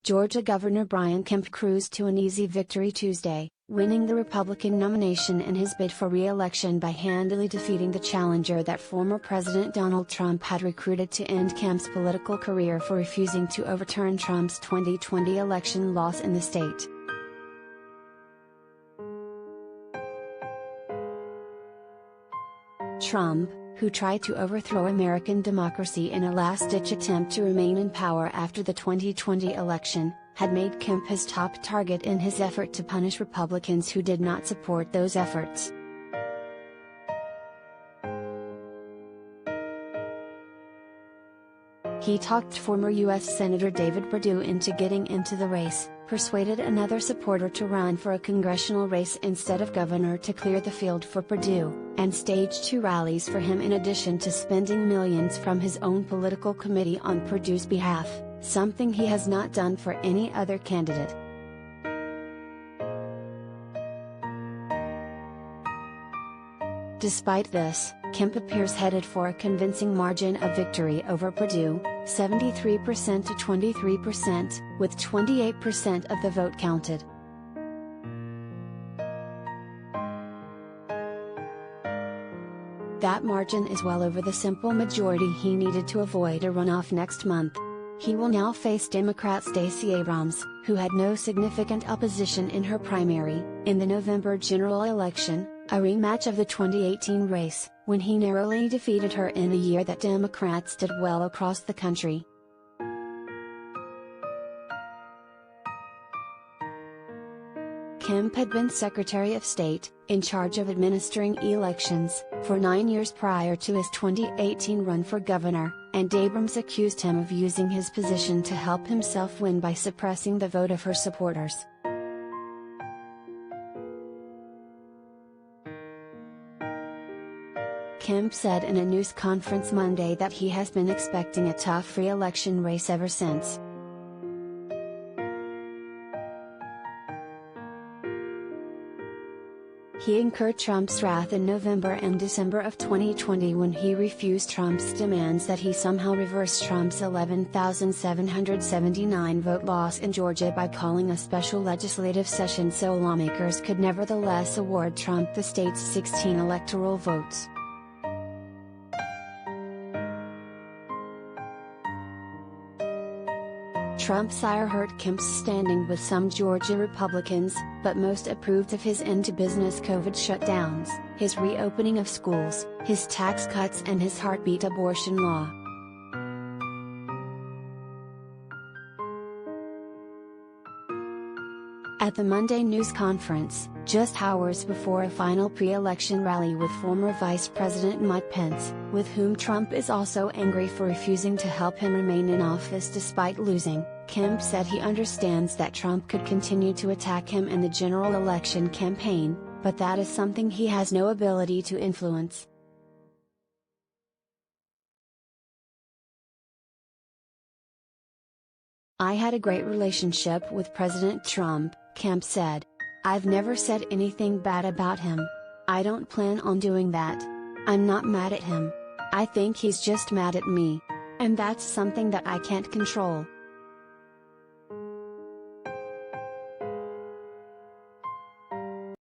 Georgia Governor Brian Kemp cruised to an easy victory Tuesday, winning the Republican nomination in his bid for re-election by handily defeating the challenger that former President Donald Trump had recruited to end Kemp's political career for refusing to overturn Trump's 2020 election loss in the state. Trump, who tried to overthrow American democracy in a last-ditch attempt to remain in power after the 2020 election, had made Kemp his top target in his effort to punish Republicans who did not support those efforts. He talked former U.S. Senator David Perdue into getting into the race, persuaded another supporter to run for a congressional race instead of governor to clear the field for Perdue, and staged 2 rallies for him in addition to spending millions from his own political committee on Perdue's behalf, something he has not done for any other candidate. Despite this, Kemp appears headed for a convincing margin of victory over Perdue, 73% to 23%, with 28% of the vote counted. That margin is well over the simple majority he needed to avoid a runoff next month. He will now face Democrat Stacey Abrams, who had no significant opposition in her primary, in the November general election, a rematch of the 2018 race, when he narrowly defeated her in a year that Democrats did well across the country. Kemp had been Secretary of State, in charge of administering elections, for 9 years prior to his 2018 run for governor, and Abrams accused him of using his position to help himself win by suppressing the vote of her supporters. Kemp said in a news conference Monday that he has been expecting a tough re-election race ever since. He incurred Trump's wrath in November and December of 2020 when he refused Trump's demands that he somehow reverse Trump's 11,779 vote loss in Georgia by calling a special legislative session so lawmakers could nevertheless award Trump the state's 16 electoral votes. Trump's ire hurt Kemp's standing with some Georgia Republicans, but most approved of his end-to-business COVID shutdowns, his reopening of schools, his tax cuts and his heartbeat abortion law. At the Monday news conference, just hours before a final pre-election rally with former Vice President Mike Pence, with whom Trump is also angry for refusing to help him remain in office despite losing, Kemp said he understands that Trump could continue to attack him in the general election campaign, but that is something he has no ability to influence. "I had a great relationship with President Trump," Kemp said. "I've never said anything bad about him. I don't plan on doing that. I'm not mad at him. I think he's just mad at me. And that's something that I can't control."